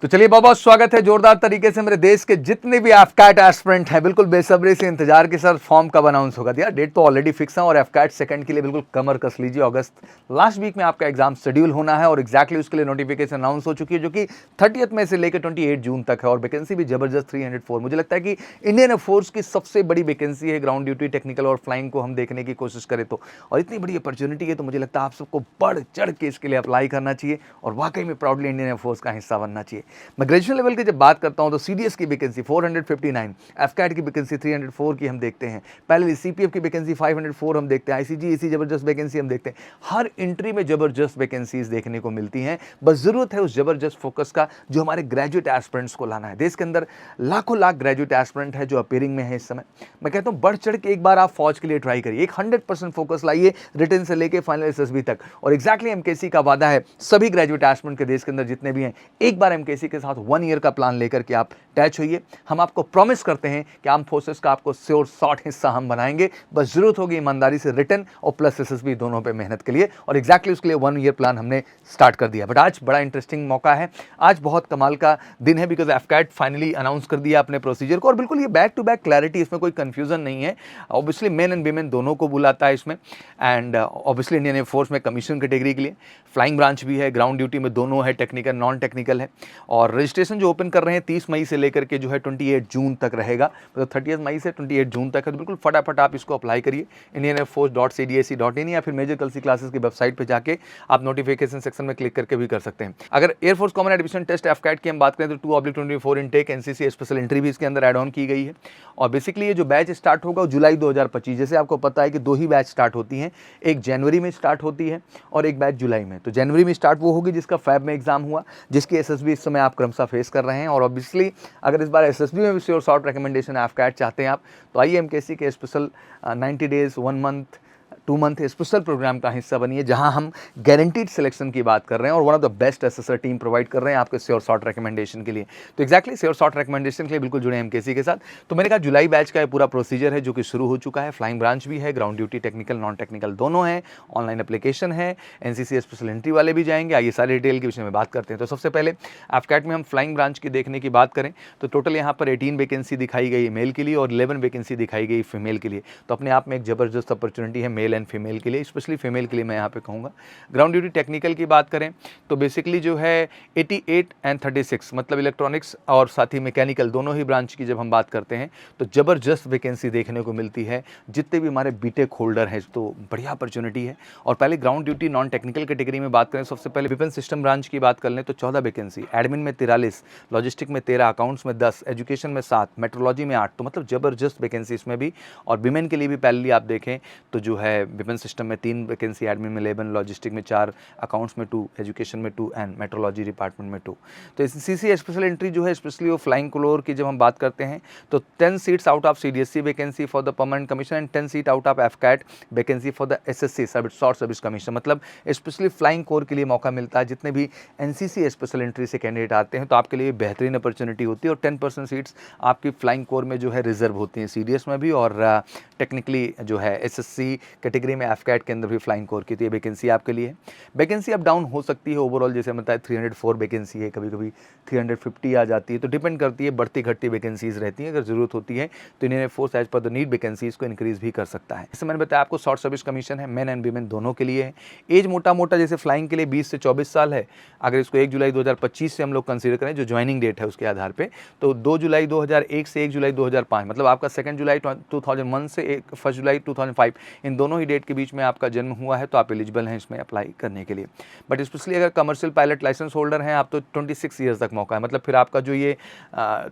तो चलिए बहुत बहुत स्वागत है जोरदार तरीके से मेरे देश के जितने भी एफकैट एस्पिरेंट हैं, बिल्कुल बेसब्री से इंतजार के साथ फॉर्म कब अनाउंस होगा। दिया डेट तो ऑलरेडी फिक्स है और एफकैट सेकंड के लिए बिल्कुल कमर कस लीजिए। अगस्त लास्ट वीक में आपका एग्जाम शेड्यूल होना है और एक्जैक्टली उसके लिए नोटिफिकेशन अनाउंस हो चुकी है, जो कि 30 मई से लेकर 28 जून तक है। और वैकेंसी भी जबरदस्त 304। मुझे लगता है कि इंडियन एयरफोर्स की सबसे बड़ी वैकेंसी है ग्राउंड ड्यूटी, टेक्निकल और फ्लाइंग को हम देखने की कोशिश करें तो। और इतनी बड़ी अपॉर्चुनिटी है तो मुझे लगता है आप सबको बढ़ चढ़ के इसके लिए अप्लाई करना चाहिए और वाकई में प्राउडली इंडियन एयरफोर्स का हिस्सा बनना चाहिए। मैं ग्रेजुएशन लेवल की जब बात करता हूं तो सीडीएस की वैकेंसी 459, एफकैट की वैकेंसी 304 की हम देखते हैं। पहले सीपीएफ की वैकेंसी 504 हम देखते हैं। आईसीजी एसी जबरदस्त वैकेंसी हम देखते हैं। हर एंट्री में जबरदस्त वैकेंसीज देखने को मिलती हैं। बस जरूरत है उस जबरदस्त फोकस का जो हमारे ग्रेजुएट एस्पिरेंट्स को लाना है। देश के अंदर लाखों लाख ग्रेजुएट एस्पिरेंट है जो अपीयरिंग में है इस समय। मैं कहता हूं बढ़ चढ़ के एक बार आप फौज के लिए ट्राई करिए। एक 100% फोकस लाइए रिटन से लेके फाइनल एसएसबी तक। और एग्जैक्टली एमकेसी का वादा है सभी ग्रेजुएट एस्पिरेंट के देश के अंदर जितने भी हैं, एक बार एमकेसी के साथ 1 ईयर का प्लान लेकर के आप अटैच होइए। हम आपको प्रॉमिस करते हैं कि आर्म फोर्सेस का आपको श्योर शॉर्ट हिस्सा हम बनाएंगे। बस जरूरत होगी ईमानदारी से रिटन और प्लस एसएसबी दोनों पे मेहनत के लिए। और एग्जैक्टली उसके लिए 1 ईयर प्लान हमने स्टार्ट कर दिया। बट आज बड़ा इंटरेस्टिंग मौका है, आज बहुत कमाल का दिन है, बिकॉज एफकैट फाइनली अनाउंस कर दिया अपने प्रोसीजर को। और बिल्कुल ये बैक टू बैक क्लैरिटी, इसमें कोई कंफ्यूजन नहीं है। ऑब्वियसली मेन एंड वीमेन दोनों को बुलाता है इसमें। एंड ऑब्वियसली इंडियन एयरफोर्स में कमीशन कैटेगरी के लिए फ्लाइंग ब्रांच भी है, ग्राउंड ड्यूटी में दोनों है, टेक्निकल नॉन टेक्निकल है। और रजिस्ट्रेशन जो ओपन कर रहे हैं 30 मई से लेकर के जो है 28 जून तक रहेगा। मतलब 30 मई से 28 जून तक है। तो बिल्कुल फटाफट आप इसको अप्लाई करिए indianairforce.cdac.in या फिर मेजर कलसी क्लासेस की वेबसाइट पे जाके आप नोटिफिकेशन सेक्शन में क्लिक करके भी कर सकते हैं। अगर air force common admission test AFCAT की हम बात करें तो 2/24 इनटेक एनसीसी स्पेशल एंट्री भी इसके अंदर ऐड ऑन की गई है। और बेसिकली ये जो बैच स्टार्ट होगा जुलाई 2025, जैसे आपको पता है कि 2 ही बैच स्टार्ट होती हैं, एक जनवरी में स्टार्ट होती है और एक बैच जुलाई में। तो जनवरी में स्टार्ट वो होगी जिसका फेब में एग्जाम हुआ, जिसकी एसएसबी इस समय आप क्रमशः फेस कर रहे हैं। और ऑब्वियसली अगर इस बार एसएसबी में भी श्योर शॉर्ट रिकमेंडेशन एफकैट चाहते हैं आप, तो आइए एमकेसी के special 90 days 1 month 2 month special programme का हिस्सा बनिए, जहां हम गारंटीड सिलेक्शन की बात कर रहे हैं और one of the best assessor team provide कर रहे हैं आपके श्योर शॉर्ट रिकमेंडेशन के लिए। तो एक्जैक्टली श्योर शॉर्ट रिकमेंडेशन के लिए बिल्कुल जुड़े एमकेसी के साथ। तो मैंने कहा जुलाई बैच का ये पूरा प्रोसीजर है जो कि शुरू हो चुका है। फ्लाइंग ब्रांच भी है, ground duty technical non technical दोनों है, ऑनलाइन एप्लीकेशन है, एनसीसी स्पेशल एंट्री वाले भी जाएंगे। आइए सारे डिटेल के विषय में बात करते हैं। तो सबसे पहले एफकैट में हम फ्लाइंग ब्रांच की देखने की बात करें तो टोटल यहाँ पर 18 वैकेंसी दिखाई गई मेल के लिए और 11 वैकेंसी दिखाई गई फीमेल के लिए। तो अपने आप में एक जबरदस्त अपॉर्चुनिटी है मेल एंड फीमेल के लिए, स्पेशली फीमेल के लिए मैं यहाँ पे कहूँगा। ग्राउंड ड्यूटी टेक्निकल की बात करें तो बेसिकली जो है 88 एंड 36, मतलब इलेक्ट्रॉनिक्स और साथ ही मैकेनिकल दोनों ही ब्रांच की जब हम बात करते हैं तो जबरदस्त वैकेंसी देखने को मिलती है। जितने भी हमारे बीटेक होल्डर हैं तो बढ़िया अपॉर्चुनिटी है। और पहले ground duty non technical category में बात करें, सबसे पहले वेपन सिस्टम ब्रांच की बात कर लें तो 14 वैकेंसी, एडमिन में 43, लॉजिस्टिक में 13, अकाउंट्स में 10, एजुकेशन में 7, मेट्रोलॉजी में 8। तो मतलब जबरदस्त वैकेंसी इसमें भी। और विमेन के लिए भी पहले आप देखें तो जो है वेपन सिस्टम में 3 वैकेंसी, एडमिन में 11, लॉजिस्टिक में 4, अकाउंट्स में 2, एजुकेशन में 2 एंड मेट्रोलॉजी डिपार्टमेंट में 2। तो एनसीसी स्पेशल एंट्री जो है स्पेशली वो फ्लाइंग कोलोर की जब हम बात करते हैं तो 10 seats out of CDSC vacancy for the permanent commission and 10 seat out of AFCAT vacancy for the assessee short service commission. मतलब स्पेशली फ्लाइंग कोर के लिए मौका मिलता है। जितने भी एनसीसी स्पेशल एंट्री से कैंडिडेट आते हैं तो आपके लिए बेहतरीन अपॉर्चुनिटी होती है। और 10% सीट्स आपकी फ्लाइंग कोर में जो है रिजर्व होती हैं, सीडीएस में भी और टेक्निकली जो है एसएससी कैटेगरी में एफकैट के अंदर भी फ्लाइंग कोर की। तो ये वैकेंसी आपके लिए है। वैकेंसी अप डाउन हो सकती है ओवरऑल, जैसे बताया 304 वैकेंसी है, कभी कभी 350 आ जाती है, तो डिपेंड करती है, बढ़ती घटती वैकेंसीज रहती हैं। अगर जरूरत होती है तो Indian air force as per the need vacancies को इंक्रीज भी कर सकता है। जैसे मैंने बताया आपको शॉर्ट सर्विस कमीशन है, मेन एंड वीमेन दोनों के लिए है। एज मोटा मोटा जैसे फ्लाइंग के लिए 20 से 24 साल है। अगर इसको 1 जुलाई 2025 से हम लोग कंसीडर करें जो ज्वाइनिंग डेट है उसके आधार पर, तो 2 जुलाई 2001 से 1 जुलाई 2005, मतलब आपका 2 जुलाई 2001 से 1 जुलाई 2005, इन दोनों ही डेट के बीच में आपका जन्म हुआ है तो आप एलिजिबल हैं इसमें अप्लाई करने के लिए। बट स्पेशली अगर कमर्शियल पायलट लाइसेंस होल्डर हैं आप तो 26 ईयर्स तक मौका है। मतलब फिर आपका जो ये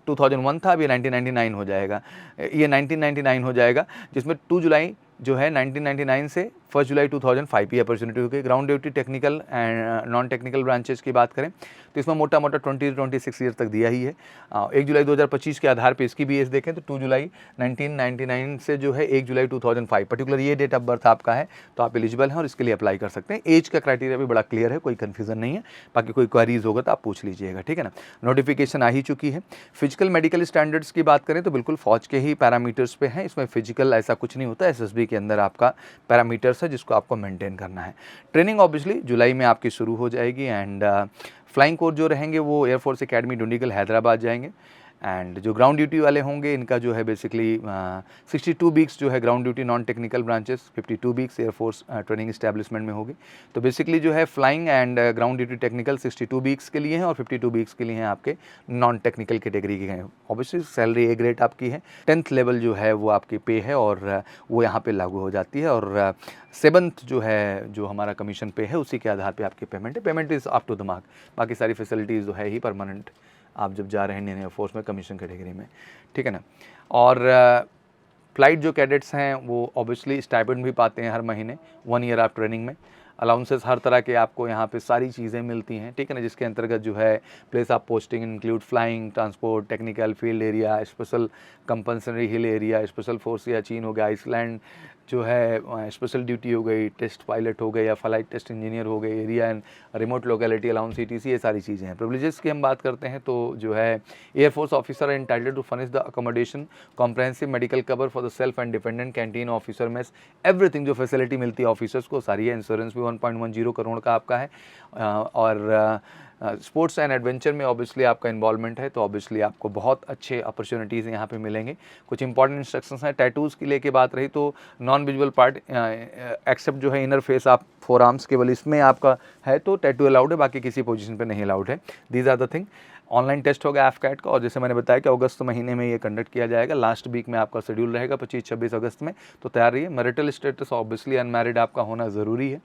2001 था अब ये 1999 हो जाएगा, ये 1999 हो जाएगा, जिसमें 2 जुलाई जो है 1999 से 1 जुलाई 2005 की अपॉर्चुनिटी होगी। Ground duty technical and non technical branches की बात करें तो इसमें मोटा मोटा 26 ईयर तक दिया ही है। 1 जुलाई 2025 के आधार पे इसकी भी एज देखें तो 2 जुलाई 1999 से जो है 1 जुलाई 2005, पर्टिकुलर ये डेट ऑफ बर्थ आपका है तो आप एलिजिबल हैं और इसके लिए अप्लाई कर सकते हैं। एज का क्राइटेरिया भी बड़ा क्लियर है, कोई कन्फ्यूजन नहीं है। बाकी कोई क्वेरीज होगा तो आप पूछ लीजिएगा, ठीक है ना। नोटिफिकेशन आ ही चुकी है। फिजिकल मेडिकल स्टैंडर्ड्स की बात करें तो बिल्कुल फौज के ही पैरामीटर्स पे हैं, इसमें फिजिकल ऐसा कुछ नहीं होता, एसएसबी कैटेगरी के अंदर आपका पैरामीटर्स है जिसको आपको मेंटेन करना है। ट्रेनिंग ऑब्वियसली जुलाई में आपकी शुरू हो जाएगी एंड फ्लाइंग कोर्स जो रहेंगे वो एयरफोर्स एकेडमी डुंडिगल हैदराबाद जाएंगे एंड जो ग्राउंड ड्यूटी वाले होंगे इनका जो है बेसिकली 62 वीक्स जो है ground duty non technical branches, 52 weeks air force training establishment में होगी। तो बेसिकली जो है flying and ground duty technical 62 weeks के लिए हैं और 52 वीक्स के लिए हैं आपके नॉन टेक्निकल कैटेगरी के हैं। ऑब्वियसली सैलरी ए ग्रेड आपकी है, 10th लेवल जो है वो आपकी पे है और वो यहाँ पे लागू हो जाती है और 7th जो है जो हमारा कमीशन पे है उसी के आधार पे आपकी पेमेंट है। Payment is up to the mark, बाकी सारी फैसिलिटीज़ जो है ही परमानेंट आप जब जा रहे हैं इंडियन एयरफोर्स में कमीशन कैटेगरी में, ठीक है ना। और फ्लाइट जो कैडेट्स हैं वो ऑब्वियसली स्टाइपेंड भी पाते हैं हर महीने 1 ईयर आप ट्रेनिंग में। अलाउंसेस हर तरह के आपको यहाँ पे सारी चीज़ें मिलती हैं, ठीक है ना, जिसके अंतर्गत जो है place of posting include flying, transport, technical field area, special compulsory hill area, special force या चीन हो गया, आइसलैंड जो है स्पेशल ड्यूटी हो गई, टेस्ट पायलट हो गए या फ्लाइट टेस्ट इंजीनियर हो गए, area and remote locality allowance ETC, ये सारी चीज़ें हैं। प्रिविलेजेस की हम बात करते हैं तो जो है एयरफोर्स ऑफिसर है entitled to furnish the accommodation, comprehensive medical cover for the self and dependent, canteen, officer mess, everything जो फैसिलिटी मिलती है ऑफिसर्स को सारी है। इंश्योरेंस भी 1.10 करोड़ का आपका है और स्पोर्ट्स एंड एडवेंचर में ऑब्वियसली आपका इन्वॉल्वमेंट है तो ऑब्वियसली आपको बहुत अच्छे अपॉर्चुनिटीज़ यहाँ पे मिलेंगे। कुछ इंपॉर्टेंट इंस्ट्रक्शंस हैं। टैटूज़ की लेके बात रही तो नॉन विजुअल पार्ट एक्सेप्ट जो है इनर फेस आप 4 आर्म्स केवल इसमें आपका है तो टैटू अलाउड है, बाकी किसी पोजीशन पे नहीं अलाउड है। These are the thing. Online test होगा एफकैट का और जैसे मैंने बताया कि अगस्त महीने में ये कंडक्ट किया जाएगा। लास्ट वीक में आपका शेड्यूल रहेगा 25-26 अगस्त में, तो तैयार रहिए। मैरिटल स्टेटस ऑब्वियसली अनमैरिड आपका होना ज़रूरी है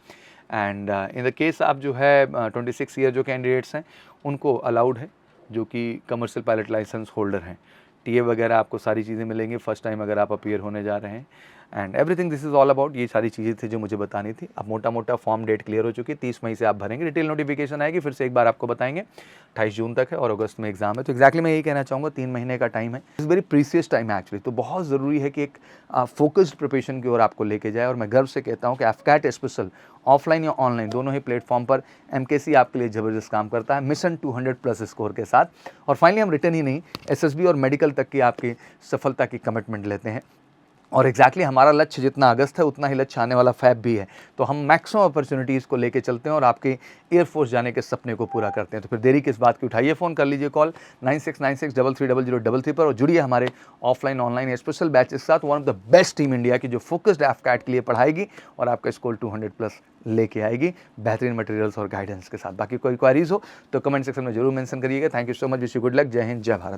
एंड इन द केस आप जो है 26 ईयर जो कैंडिडेट्स हैं उनको अलाउड है जो कि कमर्शियल पायलट लाइसेंस होल्डर हैं। टीए वगैरह आपको सारी चीज़ें मिलेंगी फर्स्ट टाइम अगर आप अपीयर होने जा रहे हैं and everything this is all about. ये सारी चीज़ें थी जो मुझे बतानी थी। अब मोटा मोटा फॉर्म डेट क्लियर हो चुकी है, 30 मई से आप भरेंगे, डिटेल नोटिफिकेशन आएगी फिर से एक बार आपको बताएंगे। 28 जून तक है और अगस्त में एग्जाम है, तो एक्जैक्टली मैं यही कहना चाहूँगा 3 महीने का टाइम है। इट्स वेरी प्रीसियस टाइम है एक्चुअली, तो बहुत ज़रूरी है कि एक फोकस्ड प्रिपरेशन की ओर आपको लेके जाए। और मैं गर्व से कहता हूँ कि एफकैट स्पेशल ऑफलाइन या ऑनलाइन दोनों ही प्लेटफॉर्म पर MKC आपके लिए ज़बरदस्त काम करता है मिशन 200+ स्कोर के साथ। और फाइनली हम रिटर्न ही नहीं SSB और मेडिकल तक की आपकी सफलता की कमिटमेंट लेते हैं और एक्जैक्टली हमारा लक्ष्य जितना अगस्त है उतना ही लक्ष्य आने वाला फैब भी है। तो हम मैक्सिमम अपॉर्चुनिटीज़ को लेके चलते हैं और आपके एयरफोर्स जाने के सपने को पूरा करते हैं। तो फिर देरी किस बात की, उठाइए फ़ोन, कर लीजिए कॉल 9696330033 पर और जुड़िए हमारे ऑफलाइन ऑनलाइन स्पेशल बैचेस के साथ। One of the best team India की जो फोकस्ड एफकैट के लिए पढ़ाएगी और आपका स्कोर 200+ लेके आएगी बेहतरीन मटेरियल्स और गाइडेंस के साथ। बाकी कोई क्वारीज हो तो कमेंट सेक्शन में जरूर मेंशन करिएगा। Thank you so much, wish you good luck. जय हिंद, जय भारत।